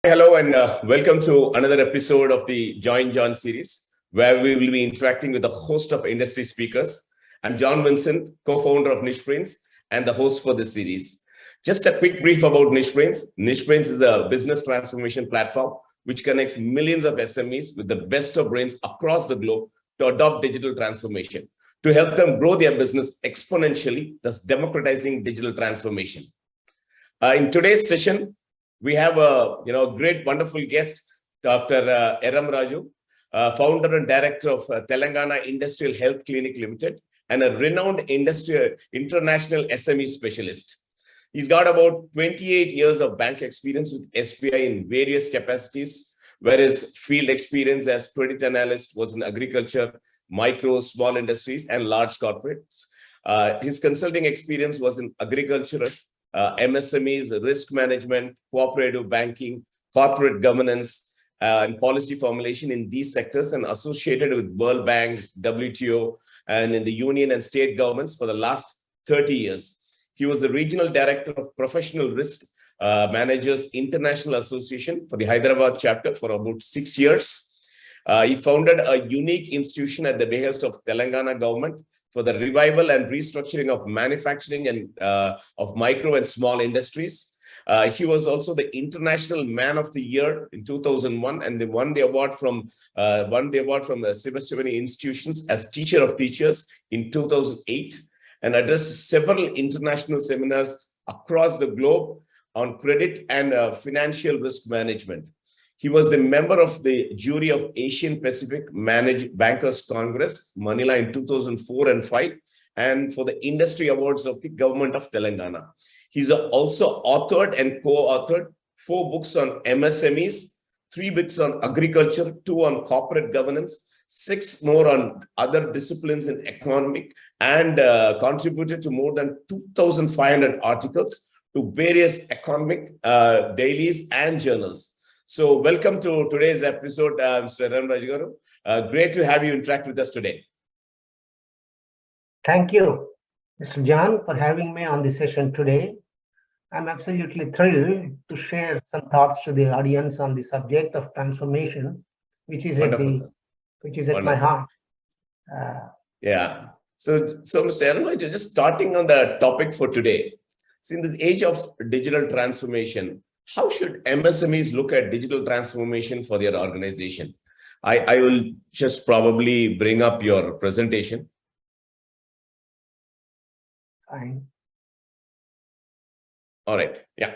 Hello, and welcome to another episode of the Join John series, where we will be interacting with a host of industry speakers. I'm John Vincent, co-founder of nicheBrains and the host for this series. Just a quick brief about nicheBrains. nicheBrains is a business transformation platform which connects millions of SMEs with the best of brains across the globe to adopt digital transformation, to help them grow their business exponentially, thus democratizing digital transformation. In today's session, we have a great, wonderful guest, Dr. Yerram Raju, founder and director of Telangana Industrial Health Clinic Limited, and a renowned international SME specialist. He's got about 28 years of bank experience with SBI in various capacities, where his field experience as credit analyst was in agriculture, micro, small industries, and large corporates. His consulting experience was in agriculture, MSMEs, risk management, cooperative banking, corporate governance, and policy formulation in these sectors, and associated with World Bank, WTO, and in the union and state governments for the last 30 years. He was the regional director of Professional Risk Managers International Association for the Hyderabad chapter for about 6 years. He founded a unique institution at the behest of Telangana government for the revival and restructuring of manufacturing and of micro and small industries. He was also the International Man of the Year in 2001, and they won the award from the Sivaswani institutions as Teacher of Teachers in 2008, and addressed several international seminars across the globe on credit and financial risk management. He was the member of the jury of Asian Pacific Bankers Congress, Manila in 2004 and 5, and for the industry awards of the government of Telangana. He's also authored and co-authored 4 books on MSMEs, 3 books on agriculture, 2 on corporate governance, 6 more on other disciplines in economic, and contributed to more than 2,500 articles to various economic dailies and journals. So welcome to today's episode, Mr. Yerram Raju. Great to have you interact with us today. Thank you, Mr. John, for having me on the session today. I'm absolutely thrilled to share some thoughts to the audience on the subject of transformation, which is at my heart. Yeah. So Mr. Yerram Raju, just starting on the topic for today. So in this age of digital transformation, how should MSMEs look at digital transformation for their organization? I will just probably bring up your presentation. Fine. All right. Yeah.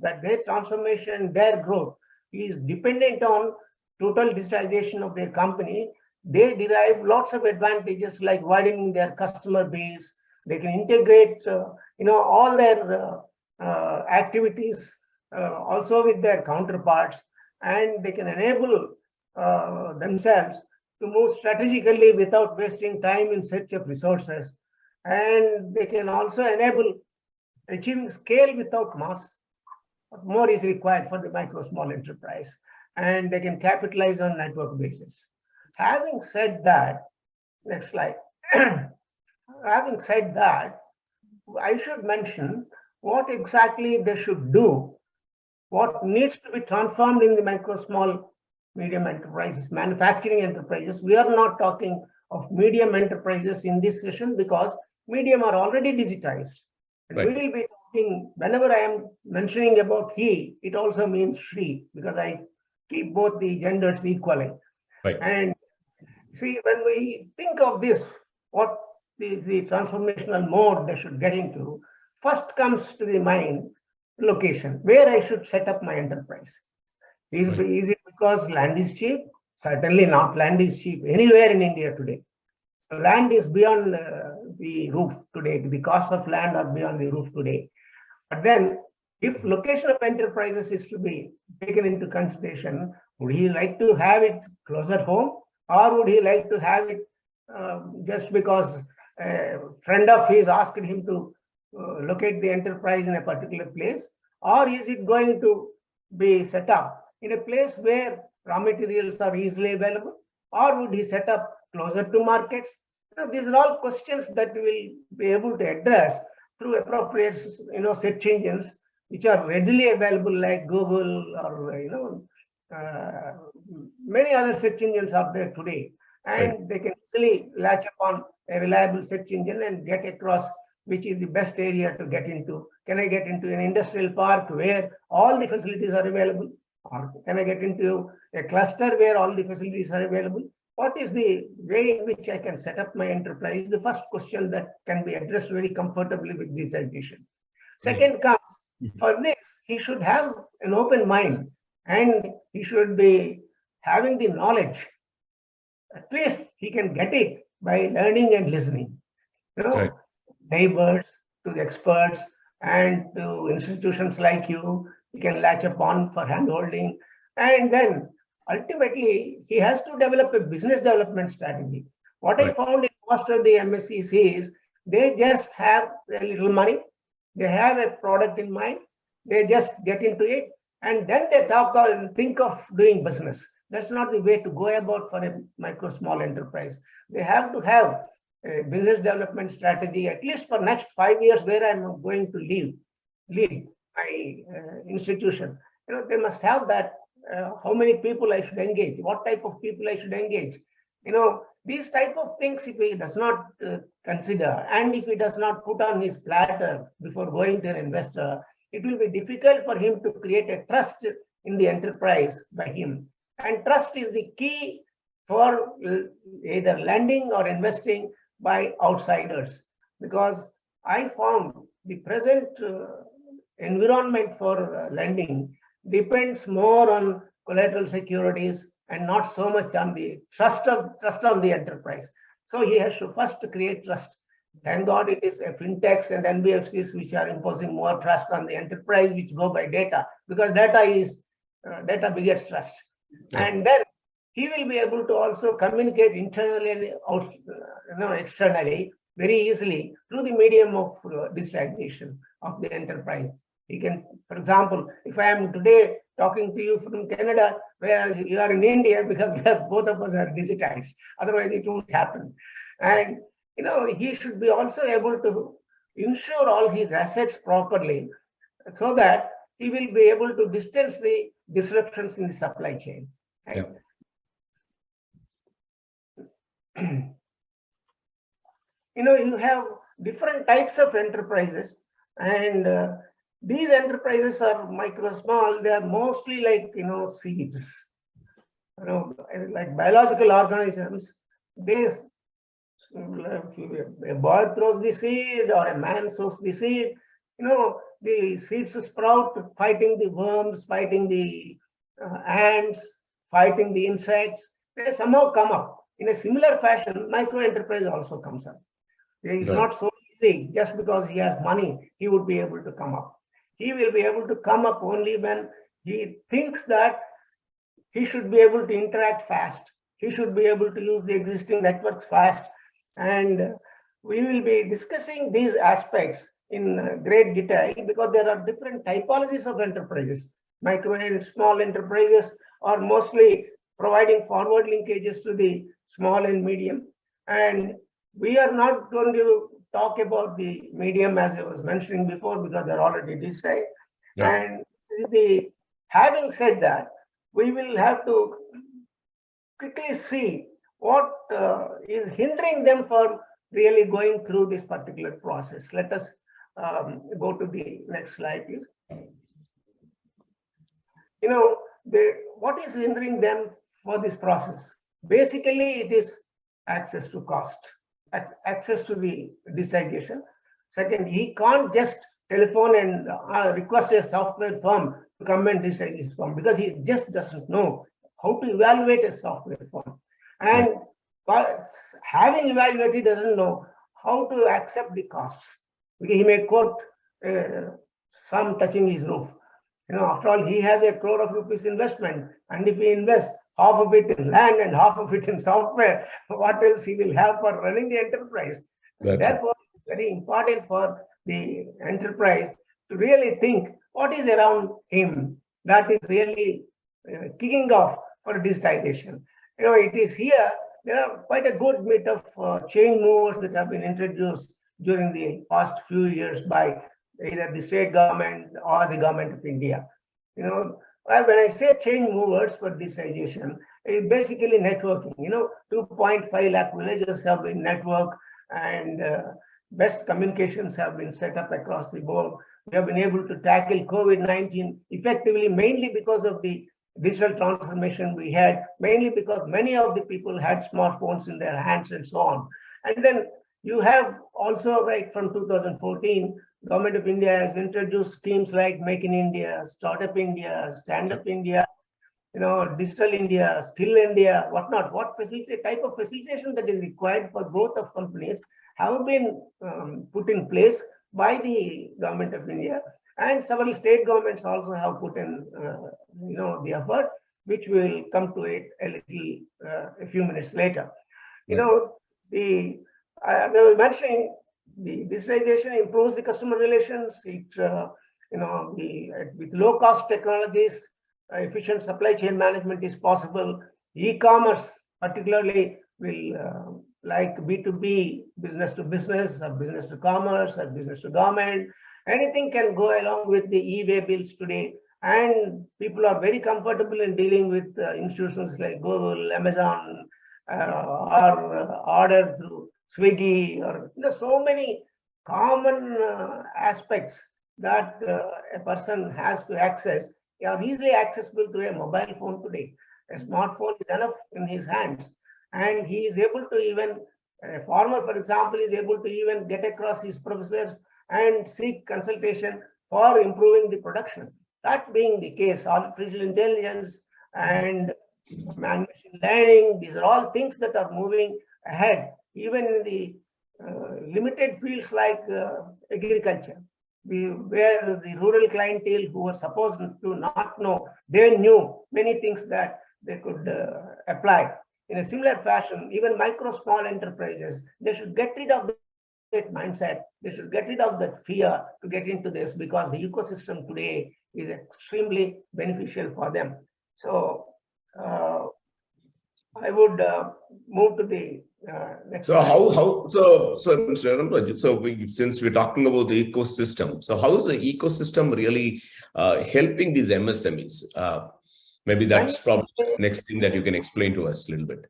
That their transformation, their growth is dependent on total digitalization of their company. They derive lots of advantages like widening their customer base. They can integrate, all their activities also with their counterparts, and they can enable themselves to move strategically without wasting time in search of resources. And they can also enable achieving scale without mass. What more is required for the micro small enterprise, and they can capitalize on network basis. Having said that, next slide. Having said that, I should mention what exactly they should do, what needs to be transformed in the micro, small, medium enterprises, manufacturing enterprises. We are not talking of medium enterprises in this session because medium are already digitized. And right. We will be talking, whenever I am mentioning about he, it also means she, because I keep both the genders equally. Right. And see, when we think of this, what the transformational mode they should get into, first comes to the mind location, where I should set up my enterprise. Is it because land is cheap? Certainly not. Land is cheap anywhere in India today. So land is beyond the roof today. The cost of land are beyond the roof today. But then, if location of enterprises is to be taken into consideration, would he like to have it close at home, or would he like to have it just because a friend of his asked him to locate the enterprise in a particular place, or is it going to be set up in a place where raw materials are easily available, or would he set up closer to markets? These are all questions that we will be able to address through appropriate search engines which are readily available, like Google or many other search engines are there today, and they can easily latch upon a reliable search engine and get across which is the best area to get into. Can I get into an industrial park where all the facilities are available? Or can I get into a cluster where all the facilities are available? What is the way in which I can set up my enterprise? The first question that can be addressed very comfortably with digitization. Second comes, for this, he should have an open mind and he should be having the knowledge. At least he can get it by learning and listening. Neighbors, to the experts, and to institutions like you can latch upon for handholding. And then ultimately, he has to develop a business development strategy. What I found in most of the MSCs is they just have a little money, they have a product in mind, they just get into it, and then they think of doing business. That's not the way to go about for a micro small enterprise. They have to have a business development strategy, at least for next 5 years, where I'm going to lead my institution. They must have that. How many people I should engage? What type of people I should engage? These type of things, if he does not consider, and if he does not put on his platter before going to an investor, it will be difficult for him to create a trust in the enterprise by him. And trust is the key for either lending or investing by outsiders, because I found the present environment for lending depends more on collateral securities and not so much on the trust on the enterprise. So he has to first create trust. Thank God it is a fintechs and NBFCs which are imposing more trust on the enterprise, which go by data, because data begets trust. And then he will be able to also communicate internally and externally very easily through the medium of digitization of the enterprise. He can, for example, if I am today talking to you from Canada, where you are in India, because both of us are digitized, otherwise it won't happen. And he should be also able to insure all his assets properly, so that he will be able to distance the disruptions in the supply chain. Right? You have different types of enterprises, and these enterprises are micro small. They are mostly like seeds. Like biological organisms. A bird throws the seed or a man sows the seed. The seeds sprout, fighting the worms, fighting the ants, fighting the insects. They somehow come up. In a similar fashion, micro enterprise also comes up. It is not so easy just because he has money, he would be able to come up. He will be able to come up only when he thinks that he should be able to interact fast. He should be able to use the existing networks fast. And we will be discussing these aspects in great detail, because there are different typologies of enterprises. Micro and small enterprises are mostly providing forward linkages to the small and medium. And we are not going to talk about the medium, as I was mentioning before, because they're already decided. And having said that, we will have to quickly see what is hindering them for really going through this particular process. Let us go to the next slide, please. What is hindering them for this process? Basically, it is access to cost, access to the digitization. Second, he can't just telephone and request a software firm to come and digitize his firm, because he just doesn't know how to evaluate a software firm. And having evaluated, he doesn't know how to accept the costs. Because he may quote some touching his roof. After all, he has ₹1 crore investment, and if he invests half of it in land and half of it in software, what else he will have for running the enterprise? Therefore, it's very important for the enterprise to really think what is around him that is really kicking off for digitization. It is here, there are quite a good bit of chain movers that have been introduced during the past few years by either the state government or the government of India. When I say change movers for digitization, it is basically networking. 2.5 lakh villages have been networked, and best communications have been set up across the board. We have been able to tackle COVID-19 effectively, mainly because of the digital transformation we had, mainly because many of the people had smartphones in their hands and so on. And then you have also, right from 2014, Government of India has introduced schemes like Make in India, Startup India, Stand Up India, Digital India, Skill India, whatnot. What type of facilitation that is required for growth of companies have been put in place by the Government of India, and several state governments also have put in, the effort, which will come to it a few minutes later. As I was mentioning, the digitization improves the customer relations. It, with low-cost technologies, efficient supply chain management is possible. E-commerce, particularly, will like B2B, business to business, or business to commerce, or business to government. Anything can go along with the e-way bills today, and people are very comfortable in dealing with institutions like Google, Amazon, or order through Swiggy, or so many common aspects that a person has to access are easily accessible through a mobile phone today. A smartphone is enough in his hands, and he is able to even, a farmer, for example, is able to even get across his professors and seek consultation for improving the production. That being the case, artificial intelligence and machine learning, these are all things that are moving ahead, even in the limited fields like agriculture, where the rural clientele who were supposed to not know, they knew many things that they could apply. In a similar fashion, even micro small enterprises, they should get rid of that mindset. They should get rid of that fear to get into this, because the ecosystem today is extremely beneficial for them. So I would move to the next So slide. so Mr. Yerram Raju, since we're talking about the ecosystem, so how is the ecosystem really helping these MSMEs? Maybe that's probably the next thing that you can explain to us a little bit.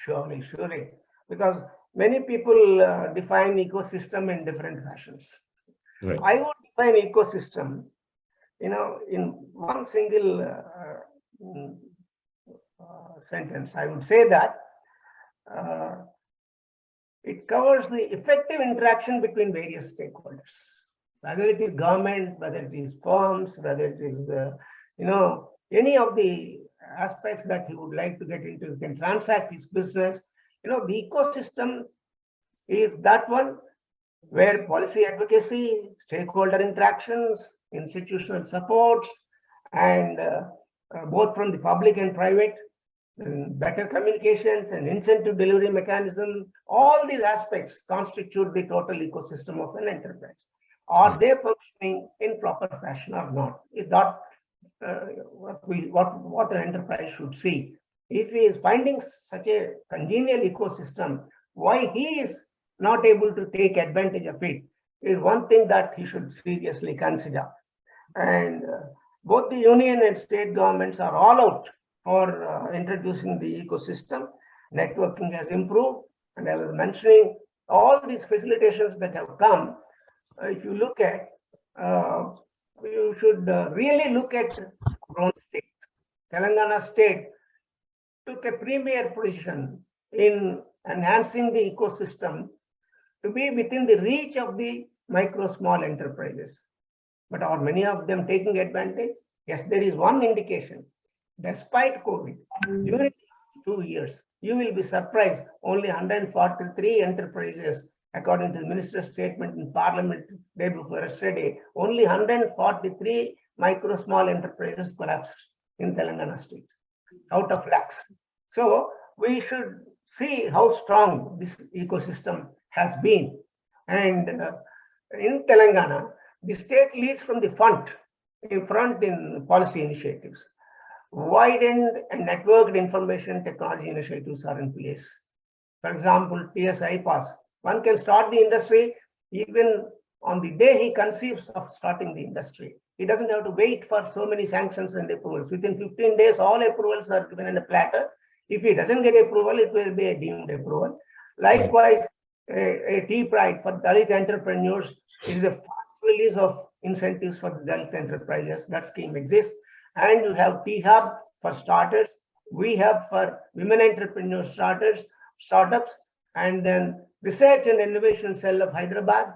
Surely, because many people define ecosystem in different fashions. Right. I would define ecosystem, in one single sentence. I would say that it covers the effective interaction between various stakeholders, whether it is government, whether it is firms, whether it is, any of the aspects that he would like to get into, he can transact his business. The ecosystem is that one where policy advocacy, stakeholder interactions, institutional supports, and both from the public and private, and better communications and incentive delivery mechanism, all these aspects constitute the total ecosystem of an enterprise. Are they functioning in proper fashion or not? Is that what an enterprise should see? If he is finding such a congenial ecosystem, why he is not able to take advantage of it is one thing that he should seriously consider. And both the union and state governments are all out for introducing the ecosystem. Networking has improved, and I was mentioning all these facilitations that have come. If you look at, you should really look at our own state. Telangana state took a premier position in enhancing the ecosystem to be within the reach of the micro small enterprises. But are many of them taking advantage? Yes, there is one indication. Despite COVID, during 2 years, you will be surprised, only 143 enterprises, according to the minister's statement in Parliament day before yesterday, only 143 micro small enterprises collapsed in Telangana state out of lakhs. So we should see how strong this ecosystem has been. And in Telangana, the state leads from the front in policy initiatives. Widened and networked information technology initiatives are in place. For example, TSI Pass. One can start the industry even on the day he conceives of starting the industry. He doesn't have to wait for so many sanctions and approvals. Within 15 days, all approvals are given in a platter. If he doesn't get approval, it will be a deemed approval. Likewise, a T-Pride for Dalit entrepreneurs is a fast release of incentives for the Dalit enterprises. That scheme exists. And you have T-Hub for starters. We have for women entrepreneur startups, and then Research and Innovation Cell of Hyderabad.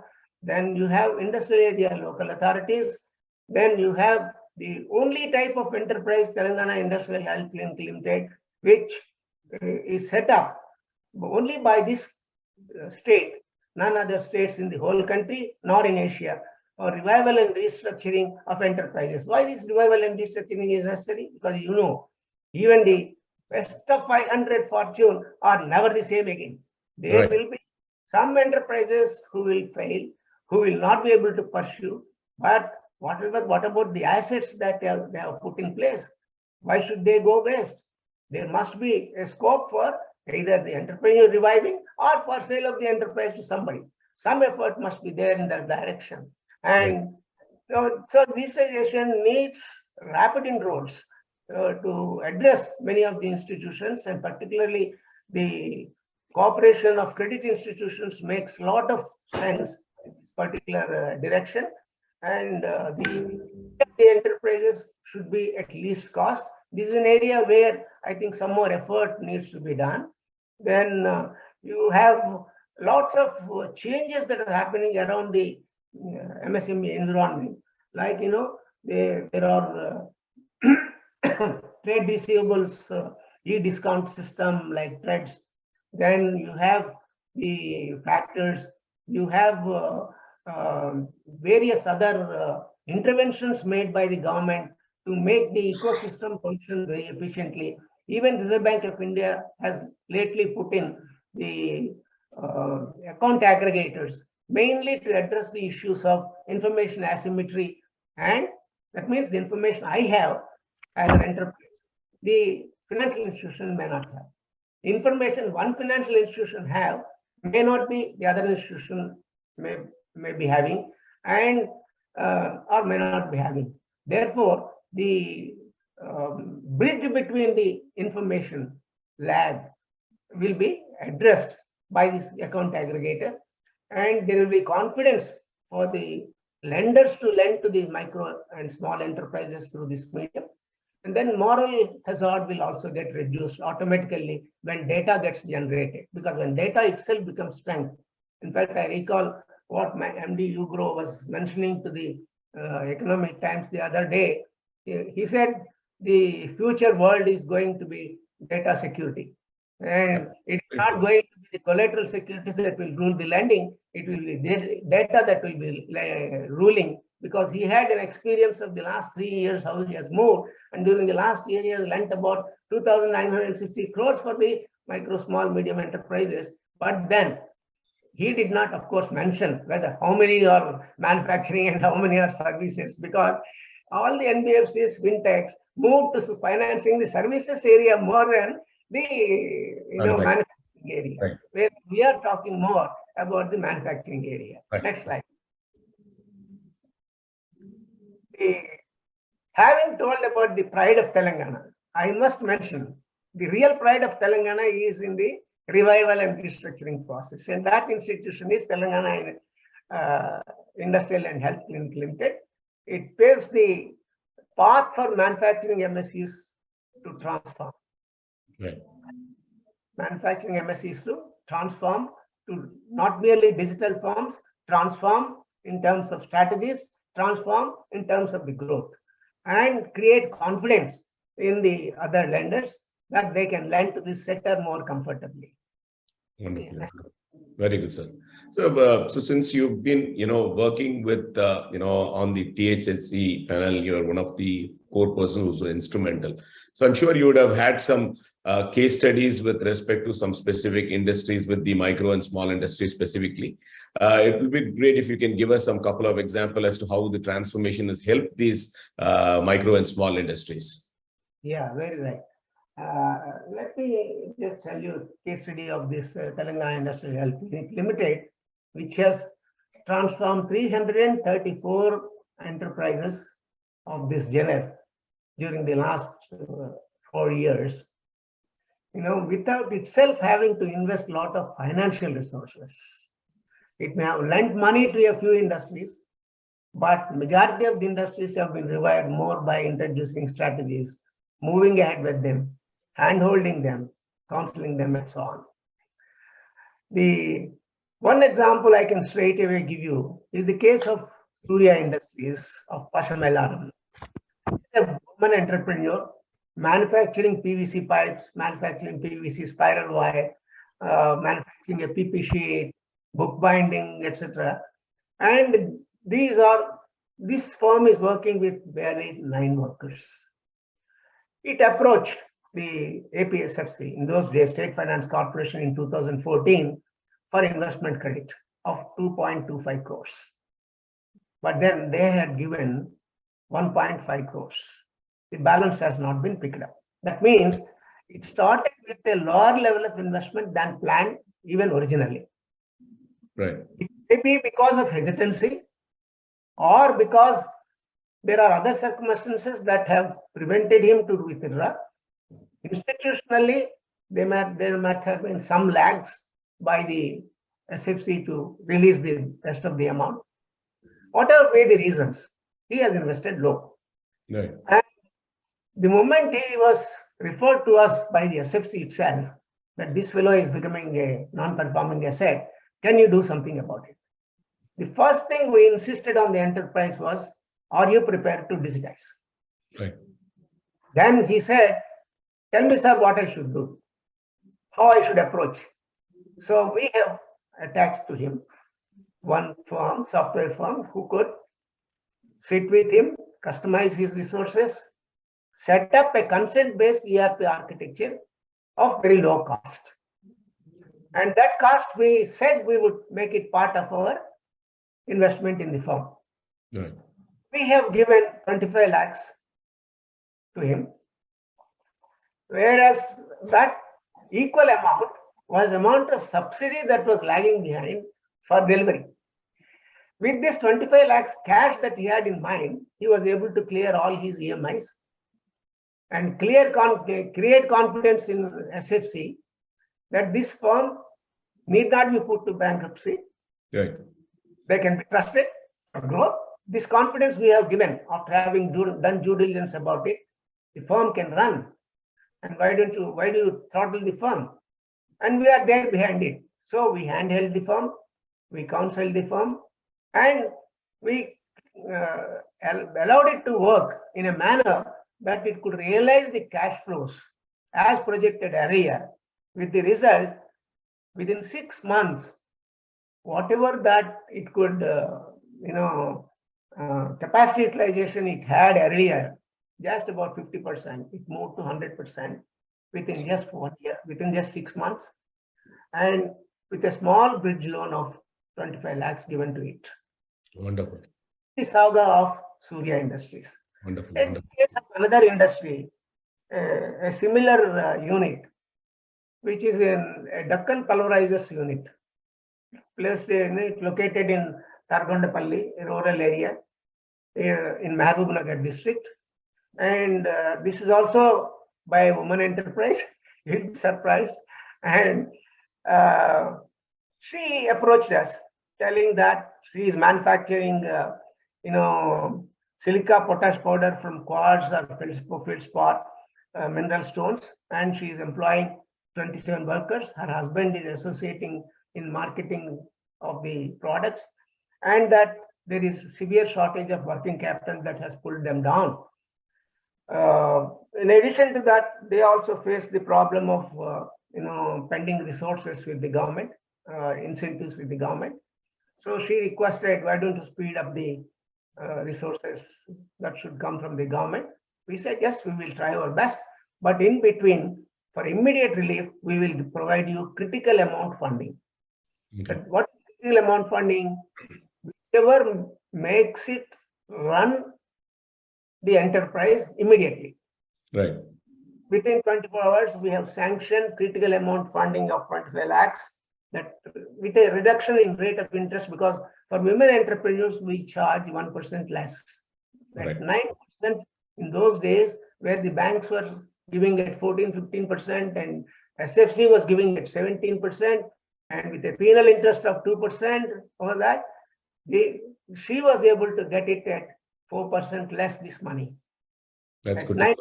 Then you have industrial area local authorities. Then you have the only type of enterprise, Telangana Industrial Health Limited, which is set up only by this state, none other states in the whole country, nor in Asia, for revival and restructuring of enterprises. Why this revival and restructuring is necessary? Because you know, even the best of 500 fortune are never the same again. There will be some enterprises who will fail, who will not be able to pursue, but what about the assets that they have put in place? Why should they go waste? There must be a scope for either the entrepreneur reviving or for sale of the enterprise to somebody. Some effort must be there in that direction. And so digitization needs rapid inroads to address many of the institutions, and particularly the cooperation of credit institutions makes a lot of sense in this particular direction. And the enterprises should be at least cost. This is an area where I think some more effort needs to be done. Then you have lots of changes that are happening around the MSME environment. Like, you know, there are trade receivables, e-discount system like TREDS. Then you have the factors, you have various other interventions made by the government to make the ecosystem function very efficiently. Even Reserve Bank of India has lately put in the account aggregators, mainly to address the issues of information asymmetry. And that means the information I have as an enterprise, the financial institution may not have. The information one financial institution have may not be the other institution may be having, and or may not be having. Therefore, the bridge between the information lag will be addressed by this account aggregator, and there will be confidence for the lenders to lend to the micro and small enterprises through this medium. And then moral hazard will also get reduced automatically when data gets generated, because when data itself becomes strength. In fact, I recall what my MD Ugro was mentioning to the Economic Times the other day. He said the future world is going to be data security. And it's not going to be the collateral securities that will rule the lending. It will be the data that will be ruling, because he had an experience of the last 3 years, how he has moved. And during the last year, he has lent about 2,960 crores for the micro, small, medium enterprises. But then he did not, of course, mention whether how many are manufacturing and how many are services, because all the NBFCs, fintechs moved to financing the services area more than the manufacturing area, where we are talking more about the manufacturing area. Next slide. Having told about the pride of Telangana, I must mention the real pride of Telangana is in the revival and restructuring process, and that institution is Telangana Industrial and Health Limited. It paves the path for manufacturing MSEs to transform. Manufacturing MSEs to transform to not merely digital forms, transform in terms of strategies, transform in terms of the growth, and create confidence in the other lenders that they can lend to this sector more comfortably. Wonderful. Very good, sir. So, since you've been, working with, on the THSC panel, you're one of the core persons who's instrumental. So I'm sure you would have had some case studies with respect to some specific industries with the micro and small industry specifically. It would be great if you can give us some couple of examples as to how the transformation has helped these micro and small industries. Yeah, very right. Let me just tell you a case study of this Telangana Industrial Health Limited, which has transformed 334 enterprises of this genre during the last 4 years, without itself having to invest a lot of financial resources. It may have lent money to a few industries, but majority of the industries have been revived more by introducing strategies, moving ahead with them, hand-holding them, counseling them, and so on. The one example I can straight away give you is the case of SURYA Industries of Pashamelaram. A woman entrepreneur manufacturing PVC pipes, manufacturing PVC spiral wire, manufacturing a PP sheet, bookbinding, etc. And this firm is working with barely 9 workers. It approached the APSFC, in those days, State Finance Corporation, in 2014 for investment credit of 2.25 crores. But then they had given 1.5 crores. The balance has not been picked up. That means it started with a lower level of investment than planned, even originally. Right. It may be because of hesitancy or because there are other circumstances that have prevented him to withdraw. Institutionally, there might have been some lags by the SFC to release the rest of the amount. Whatever way the reasons, he has invested low. Right. And the moment he was referred to us by the SFC itself, that this fellow is becoming a non-performing asset, can you do something about it? The first thing we insisted on the enterprise was, are you prepared to digitize? Right. Then he said, tell me, sir, what I should do, how I should approach. So we have attached to him one firm, software firm, who could sit with him, customize his resources, set up a consent-based ERP architecture of very low cost. And that cost, we said we would make it part of our investment in the firm. Right. We have given 25 lakhs to him, whereas that equal amount was amount of subsidy that was lagging behind for delivery. With this 25 lakhs cash that he had in mind, he was able to clear all his EMIs and create confidence in SFC that this firm need not be put to bankruptcy. Right. They can be trusted for growth. This confidence we have given after having done due diligence about it. The firm can run. And why do you throttle the firm? And we are there behind it. So we handheld the firm, we counseled the firm, and we allowed it to work in a manner that it could realize the cash flows as projected earlier, with the result within 6 months, whatever that it could, capacity utilization it had earlier, just about 50%, it moved to 100% within just 1 year, within just 6 months, and with a small bridge loan of 25 lakhs given to it. Wonderful. The saga of SURYA Industries. Wonderful. In the case of another industry, a similar unit, which is a Deccan pulverizers unit, placed located in Targondapalli, a rural area in Mahabubnagar district. And this is also by a woman enterprise. You'll be surprised. And she approached us, telling that she is manufacturing, silica potash powder from quartz or feldspar mineral stones, and she is employing 27 workers. Her husband is associating in marketing of the products, and that there is severe shortage of working capital that has pulled them down. In addition to that, they also face the problem of pending resources with the government, incentives with the government. So she requested, why don't you speed up the resources that should come from the government? We said, yes, we will try our best, but in between, for immediate relief, we will provide you critical amount funding. Okay. What critical amount funding? Whichever makes it run the enterprise immediately. Right. Within 24 hours, we have sanctioned critical amount funding of 25 lakhs that with a reduction in rate of interest, because for women entrepreneurs, we charge 1% less. At 9% in those days, where the banks were giving at 14-15% and SFC was giving at 17%, and with a penal interest of 2% over that, she was able to get it at 4% less this money. That's at good. 9%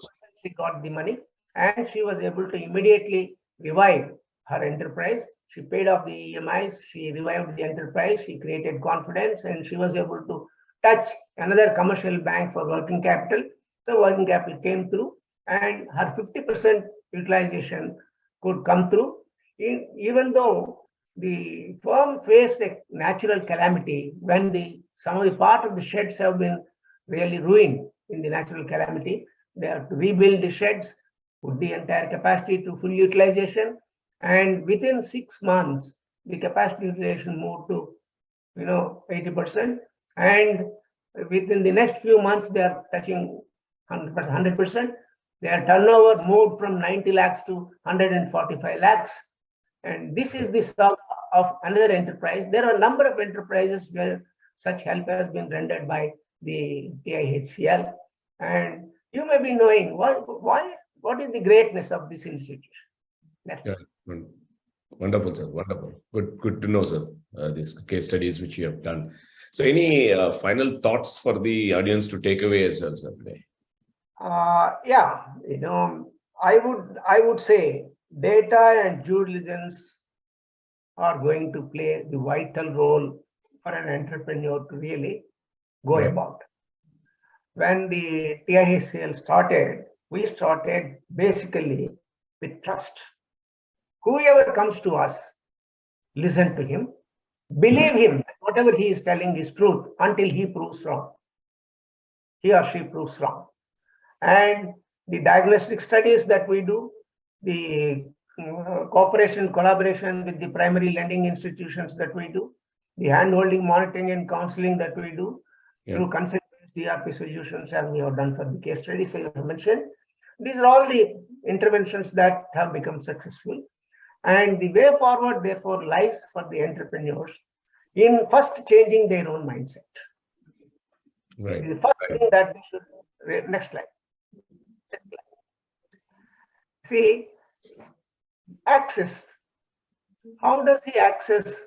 she got the money, and she was able to immediately revive her enterprise. She paid off the EMIs, she revived the enterprise, she created confidence, and she was able to touch another commercial bank for working capital. So working capital came through, and her 50% utilization could come through, even though the firm faced a natural calamity when some of the part of the sheds have been really ruined in the natural calamity. They have to rebuild the sheds, put the entire capacity to full utilization, and within 6 months, the capacity utilization moved to 80%, and within the next few months, they are touching 100%. Their turnover moved from 90 lakhs to 145 lakhs. And this is the stock of another enterprise. There are a number of enterprises where such help has been rendered by the TIHCL. And you may be knowing what is the greatness of this institution. Yeah. Wonderful, sir. Wonderful. Good to know, sir. These case studies which you have done. So, any final thoughts for the audience to take away as well, sir, today? Yeah, I would say data and due diligence are going to play the vital role for an entrepreneur to really go about. When the TIHCL started, we started basically with trust. Whoever comes to us, listen to him, believe him that whatever he is telling is truth until he proves wrong. He or she proves wrong. And the diagnostic studies that we do, the collaboration with the primary lending institutions that we do, the hand-holding, monitoring and counseling that we do through consent-based DRP solutions, as we have done for the case studies I have mentioned. These are all the interventions that have become successful. And the way forward, therefore, lies for the entrepreneurs in first changing their own mindset. Right. The first thing that they should, next slide. See, access. How does he access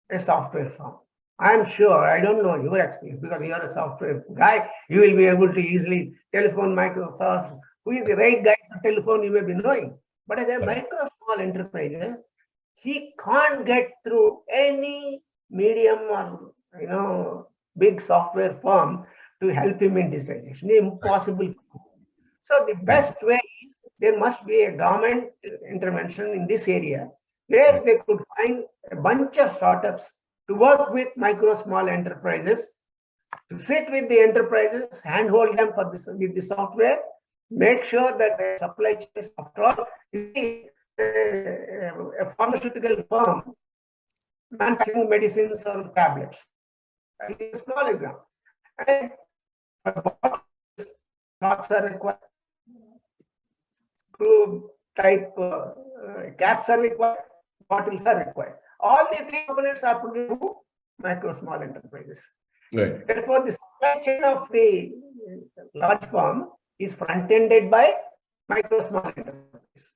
a software firm? I'm sure, I don't know your experience because you are a software guy, you will be able to easily telephone Microsoft. Who is the right guy to telephone, you may be knowing. But as a micro small enterprise, he can't get through any medium or big software firm to help him in digitization. Impossible. So the best way is there must be a government intervention in this area where they could find a bunch of startups to work with micro small enterprises, to sit with the enterprises, handhold them for this with the software, make sure that the supply chain, after all, a pharmaceutical firm manufacturing medicines or tablets. A small example. And thoughts are required. Screw type caps are required, bottles are required. All the three components are put into micro small enterprises. Right. Therefore, the supply chain of the large firm is front-ended by micro small enterprise.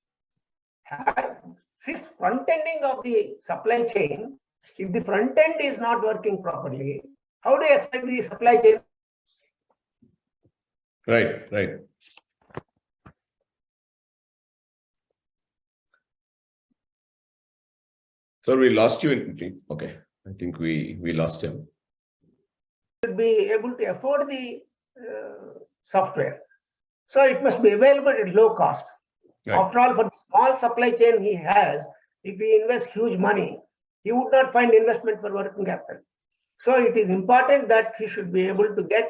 This front-ending of the supply chain, if the front end is not working properly, how do you expect the supply chain? Right. So we lost you in. Okay, I think we lost him. Should be able to afford the software, so it must be available at low cost. Right. After all, for the small supply chain he has, if he invests huge money, he would not find investment for working capital. So it is important that he should be able to get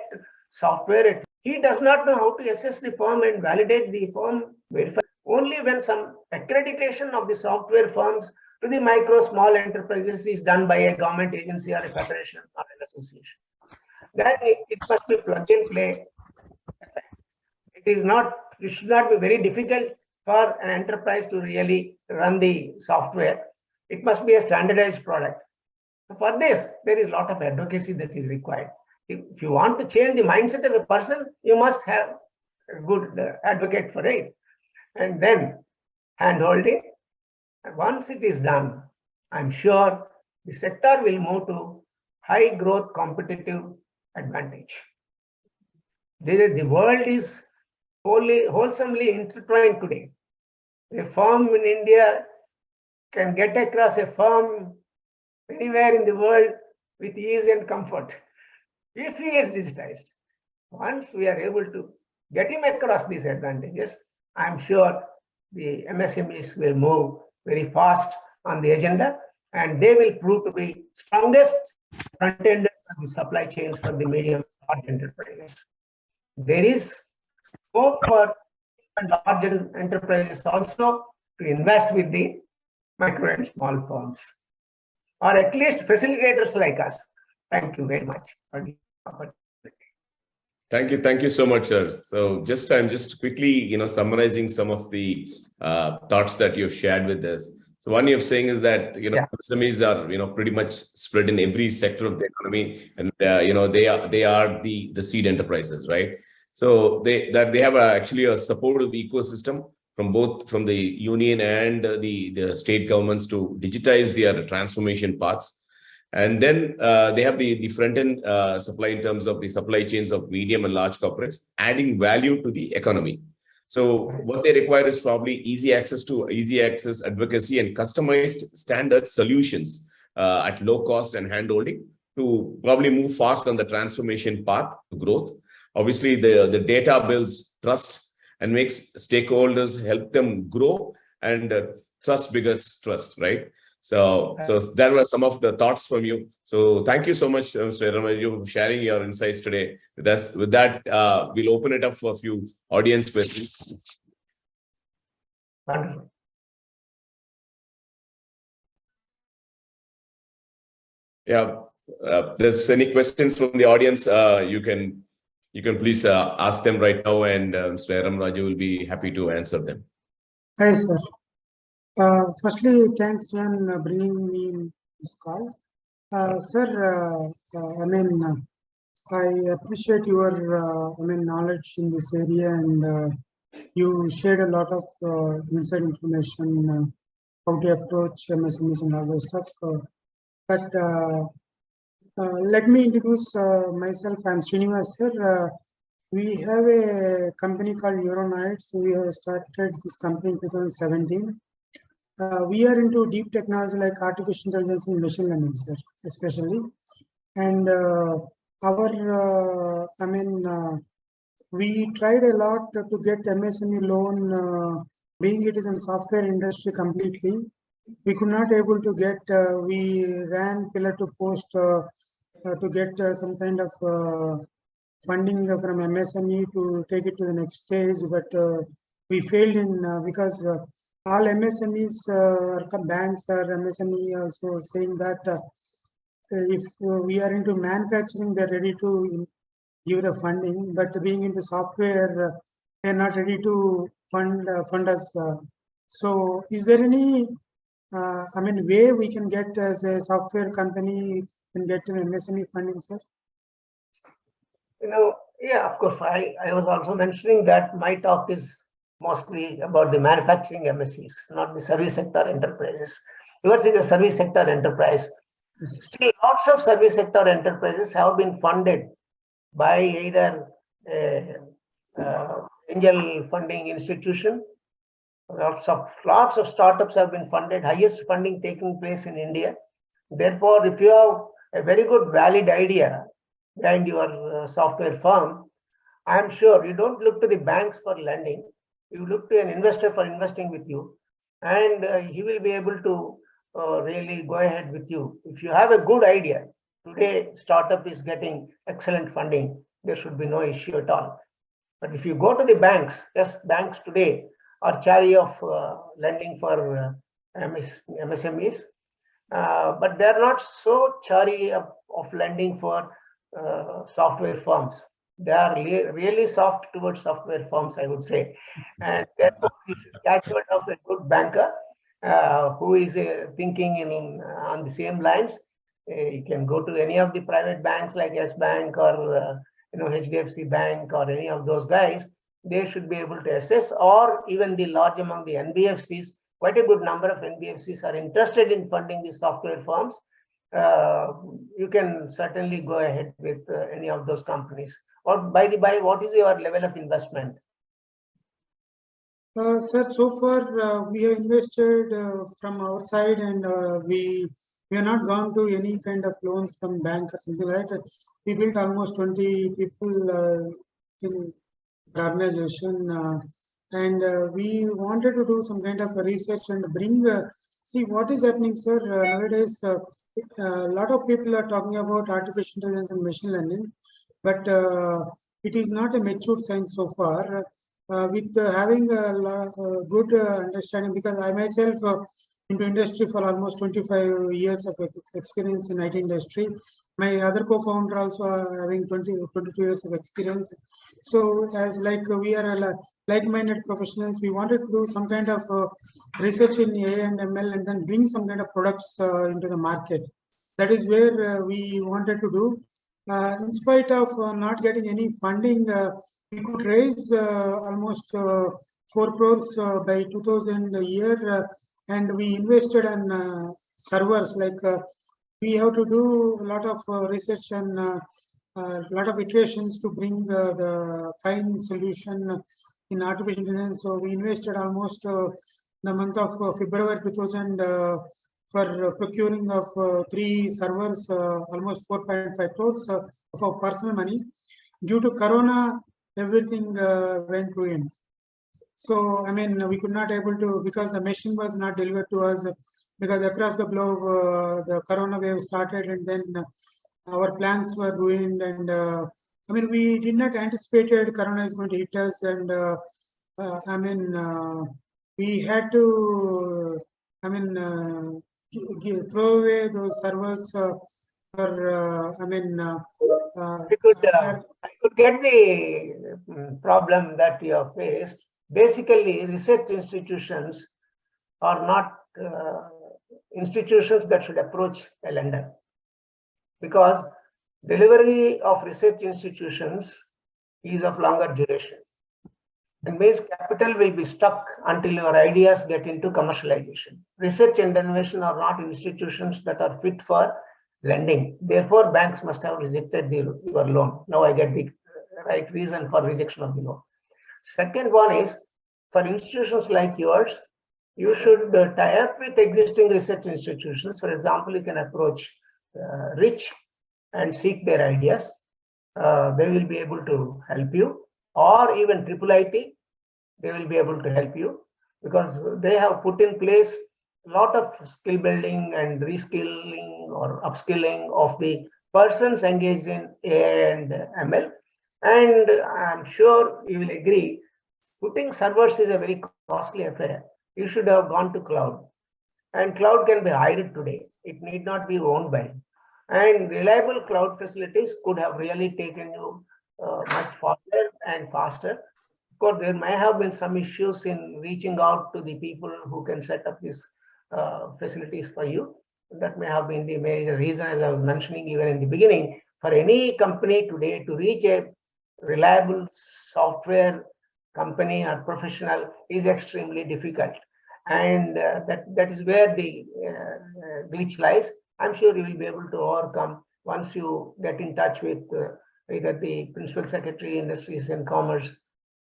software. He does not know how to assess the firm and validate the firm, verify. Only when some accreditation of the software firms to the micro small enterprises is done by a government agency or a federation or an association. Then it must be plug and play. It should not be very difficult for an enterprise to really run the software. It must be a standardized product. For this, there is a lot of advocacy that is required. If you want to change the mindset of a person, you must have a good advocate for it. And then hand-holding. Once it is done, I'm sure the sector will move to high growth competitive advantage. The world is wholesomely intertwined today. A firm in India can get across a firm anywhere in the world with ease and comfort if he is digitized. Once we are able to get him across these advantages, I'm sure the MSMEs will move very fast on the agenda, and they will prove to be strongest front-enders of the supply chains for the medium large enterprises. There is scope for large enterprises also to invest with the micro and small firms, or at least facilitators like us. Thank you very much for the opportunity. Thank you so much, sir. So I'm just quickly, summarizing some of the thoughts that you've shared with us. So one you're saying is that SMEs are pretty much spread in every sector of the economy, and they are the seed enterprises, right? So they have actually a supportive ecosystem from the union and the state governments to digitize their transformation paths. And then they have the front-end supply in terms of the supply chains of medium and large corporates, adding value to the economy. So what they require is probably easy access advocacy and customized standard solutions at low cost and handholding to probably move fast on the transformation path to growth. Obviously, the data builds trust and makes stakeholders help them grow, and trust biggers trust, right? So that were some of the thoughts from you. So thank you so much, Mr. Yerram Raju, for sharing your insights today with us. With that, we'll open it up for a few audience questions. Wonderful. Yeah, there's any questions from the audience, you can please ask them right now, and Mr. Yerram Raju will be happy to answer them. Hi, sir. Firstly, thanks, John, bringing me in this call. Sir, I appreciate your knowledge in this area, and you shared a lot of inside information how to approach MSMEs and all those stuff. But let me introduce myself. I'm Srinivas, sir. We have a company called Euronites. We have started this company in 2017. We are into deep technology like artificial intelligence and machine learning, sir, especially. And we tried a lot to get MSME loan, being it is in software industry completely. We could not able to get, we ran pillar to post to get some kind of funding from MSME to take it to the next stage, but we failed in because all MSMEs, banks or MSME also saying that if we are into manufacturing, they're ready to give the funding, but being into software, they're not ready to fund us. So is there any way we can get as a software company can get an MSME funding, sir? Yeah, of course. I was also mentioning that my talk is mostly about the manufacturing MSCs, not the service sector enterprises. Yours is a service sector enterprise. Still, lots of service sector enterprises have been funded by either angel funding institution. Lots of startups have been funded, highest funding taking place in India. Therefore, if you have a very good valid idea behind your software firm, I'm sure you don't look to the banks for lending. You look to an investor for investing with you, and he will be able to really go ahead with you. If you have a good idea, today startup is getting excellent funding. There should be no issue at all. But if you go to the banks, yes, banks today are chary of lending for MSMEs, but they're not so chary of lending for software firms. They are really soft towards software firms, I would say. And therefore, you should catch hold of a good banker who is thinking on the same lines, you can go to any of the private banks like S Bank or HDFC Bank or any of those guys. They should be able to assess, or even the large among the NBFCs. Quite a good number of NBFCs are interested in funding the software firms. You can certainly go ahead with any of those companies. Or by the by, what is your level of investment? Sir, so far we have invested from our side, and we have not gone to any kind of loans from bank or something like that. We built almost 20 people in our organization, and we wanted to do some kind of research and bring. See what is happening, sir. Nowadays, a lot of people are talking about artificial intelligence and machine learning, but it is not a matured science so far. With having a good understanding, because I myself into industry for almost 25 years of experience in IT industry. My other co-founder also having 22 years of experience. So as like we are like-minded professionals, we wanted to do some kind of research in AI and ML and then bring some kind of products into the market. That is where we wanted to do. In spite of not getting any funding, we could raise almost 4 crores by 2000 a year, and we invested in servers. Like we have to do a lot of research and a lot of iterations to bring the fine solution in artificial intelligence. So we invested almost the month of February 2000 for procuring of 3 servers, almost 4.5 crores of our personal money. Due to Corona, everything went ruined. So I mean, we could not able to, because the machine was not delivered to us, because across the globe the Corona wave started, and then our plans were ruined. And I mean, we did not anticipated Corona is going to hit us, and I mean, we had to, I mean, throw away those servers for, I mean, I could get the problem that you have faced. Basically, research institutions are not institutions that should approach a lender, because delivery of research institutions is of longer duration. It means capital will be stuck until your ideas get into commercialization. Research and innovation are not institutions that are fit for lending. Therefore, banks must have rejected your loan. Now I get the right reason for rejection of the loan. Second one is, for institutions like yours, you should tie up with existing research institutions. For example, you can approach Rich and seek their ideas. They will be able to help you, or even IIIT, they will be able to help you, because they have put in place a lot of skill building and reskilling or upskilling of the persons engaged in AI and ML. And I'm sure you will agree, putting servers is a very costly affair. You should have gone to cloud. And cloud can be hired today. It need not be owned by. And reliable cloud facilities could have really taken you much farther and faster. Of course, there may have been some issues in reaching out to the people who can set up these facilities for you. That may have been the major reason, as I was mentioning even in the beginning. For any company today to reach a reliable software company or professional is extremely difficult. And that is where the glitch lies. I'm sure you will be able to overcome once you get in touch with either the Principal Secretary Industries and Commerce,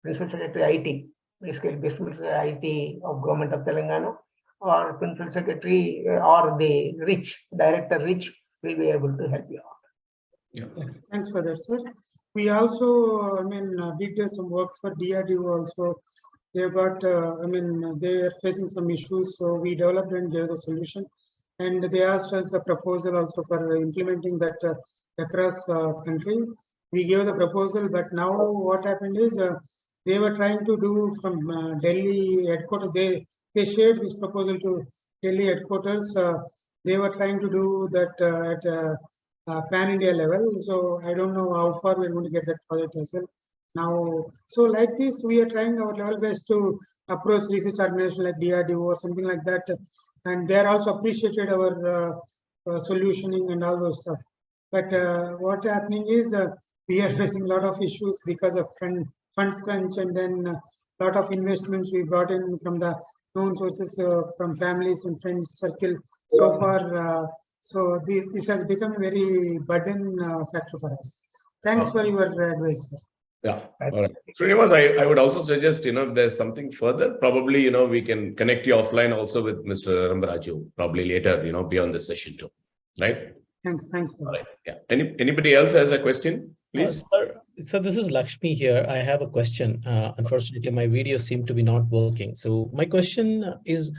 Principal Secretary IT, basically Principal Secretary IT of Government of Telangana, or Principal Secretary or the Rich, Director Rich will be able to help you out. Yeah. Thanks for that, sir. We also, I mean, did some work for DRDO also. They got, I mean, they are facing some issues, so we developed and gave the solution. And they asked us the proposal also for implementing that across country. We gave the proposal, but now what happened is they were trying to do from Delhi headquarters. They shared this proposal to Delhi headquarters. They were trying to do that at pan-India level. So I don't know how far we're going to get that project as well. Now, so like this, we are trying our level best to approach research organization like DRDO or something like that. and they are also appreciated our solutioning and all those stuff. But what happening is we are facing a lot of issues because of funds crunch, and then a lot of investments we got in from the known sources from families and friends circle so far. So this has become a very burden factor for us. Thanks for your advice, sir. Yeah. All right. Srinivas, I would also suggest, if there's something further, probably, we can connect you offline also with Mr. Yerram Raju, probably later, beyond the session too. Right? Thanks. All right. Yeah. Anybody else has a question, please? Sir, this is Lakshmi here. I have a question. Unfortunately, my video seemed to be not working. So my question is,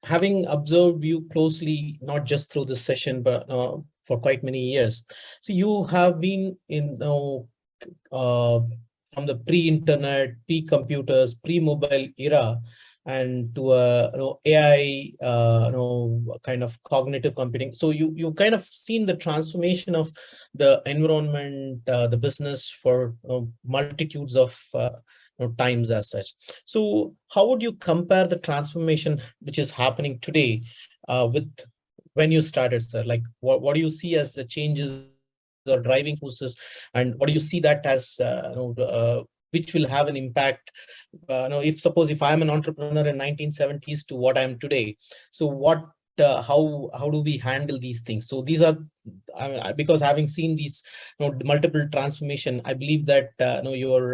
having observed you closely, not just through this session, but for quite many years. So you have been in from the pre-internet, pre-computers, pre-mobile era, and to a AI kind of cognitive computing. So you kind of seen the transformation of the environment, the business for multitudes of times as such. So how would you compare the transformation which is happening today with when you started, sir? Like what do you see as the changes or driving forces, and what do you see that as which will have an impact? If suppose if I'm an entrepreneur in 1970s to what I am today, so what how do we handle these things? So these are, because having seen these multiple transformation, I believe that your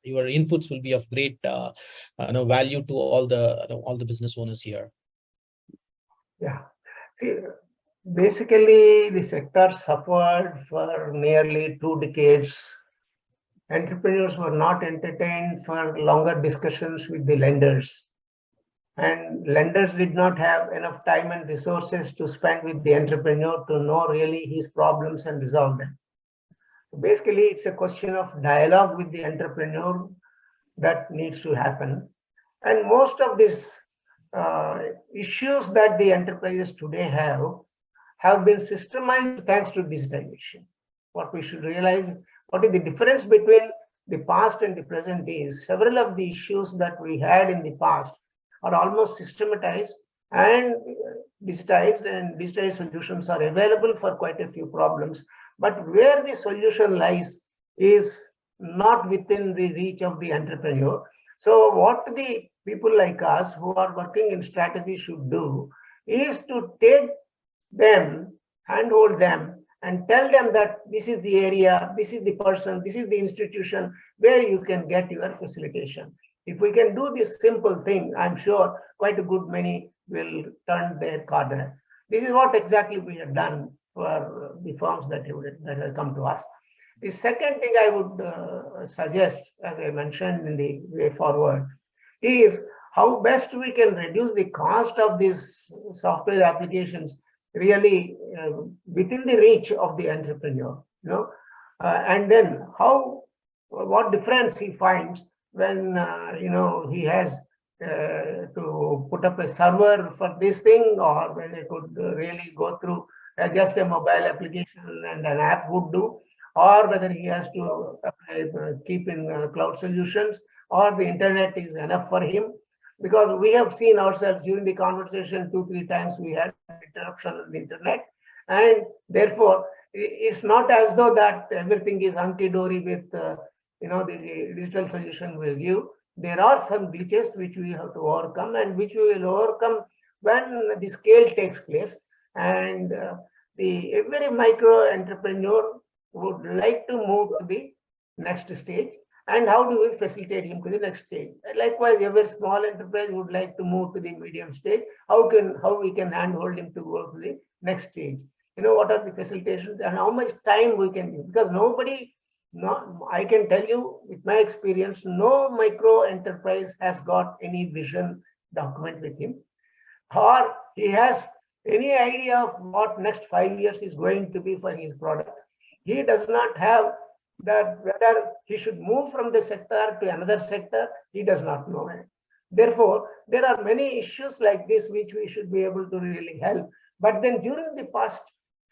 inputs will be of great value to all the business owners here. Yeah. See, basically, the sector suffered for nearly 2 decades. Entrepreneurs were not entertained for longer discussions with the lenders. And lenders did not have enough time and resources to spend with the entrepreneur to know really his problems and resolve them. Basically, it's a question of dialogue with the entrepreneur that needs to happen. And most of these issues that the enterprises today have been systemized thanks to digitization. What we should realize, what is the difference between the past and the present is several of the issues that we had in the past are almost systematized and digitized, and digitized solutions are available for quite a few problems. But where the solution lies is not within the reach of the entrepreneur. So what the people like us who are working in strategy should do is to take them, handhold them, and tell them that this is the area, this is the person, this is the institution where you can get your facilitation. If we can do this simple thing, I'm sure quite a good many will turn their corner. This is what exactly we have done for the firms that have come to us. The second thing I would suggest, as I mentioned in the way forward, is how best we can reduce the cost of these software applications really within the reach of the entrepreneur, and then what difference he finds when he has to put up a server for this thing, or when it could really go through just a mobile application and an app would do, or whether he has to keep in cloud solutions, or the internet is enough for him. Because we have seen ourselves during the conversation 2-3 times we had interruption on the internet, and therefore it's not as though that everything is hunky-dory with the digital solution will give. There are some glitches which we have to overcome, and which we will overcome when the scale takes place. And every micro entrepreneur would like to move to the next stage. And how do we facilitate him to the next stage? Likewise, every small enterprise would like to move to the medium stage. How we can handhold him to go to the next stage? What are the facilitations and how much time we can use? Because I can tell you with my experience, no micro enterprise has got any vision document with him, or he has any idea of what next 5 years is going to be for his product. He does not have that whether he should move from the sector to another sector, he does not know it. Therefore, there are many issues like this which we should be able to really help. But then during the past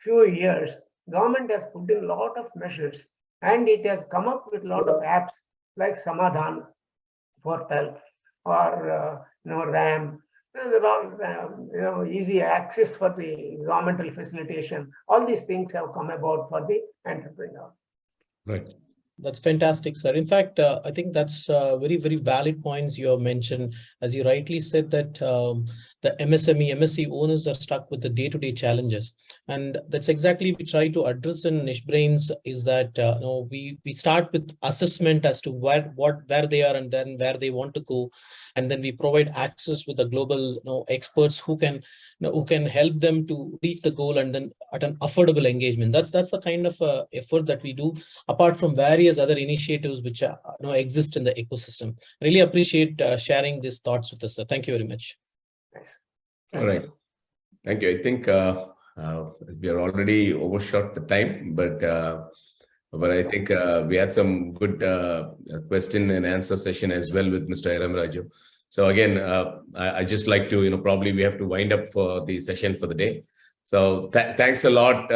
few years, government has put in a lot of measures, and it has come up with a lot of apps like Samadhan portal or RAM. There are easy access for the governmental facilitation. All these things have come about for the entrepreneur. Right. That's fantastic, sir. In fact, I think that's very, very valid points you have mentioned. As you rightly said that the MSME, MSC owners are stuck with the day-to-day challenges. And that's exactly we try to address in nicheBrains is that we start with assessment as to where they are and then where they want to go. And then we provide access with the global experts who can help them to reach the goal and then at an affordable engagement. That's the kind of effort that we do, apart from various other initiatives which exist in the ecosystem. Really appreciate sharing these thoughts with us, sir. Thank you very much. All right. Thank you. I think we are already overshot the time, but I think we had some good question and answer session as well with Mr. Yerram Raju. So again, I just like to, probably we have to wind up for the session for the day. So thanks a lot.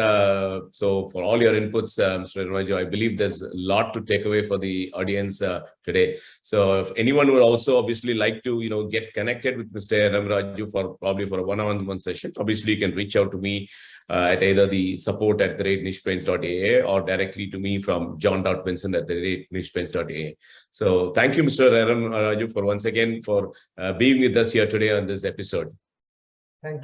So for all your inputs, Mr. Raju, I believe there's a lot to take away for the audience today. So if anyone would also obviously like to, get connected with Mr. Yerram Raju for a one-on-one session, obviously you can reach out to me at either the support@nichebrains.aa or directly to me from john.vincent@nichebrains.aa. So thank you, Mr. Yerram Raju, for once again for being with us here today on this episode.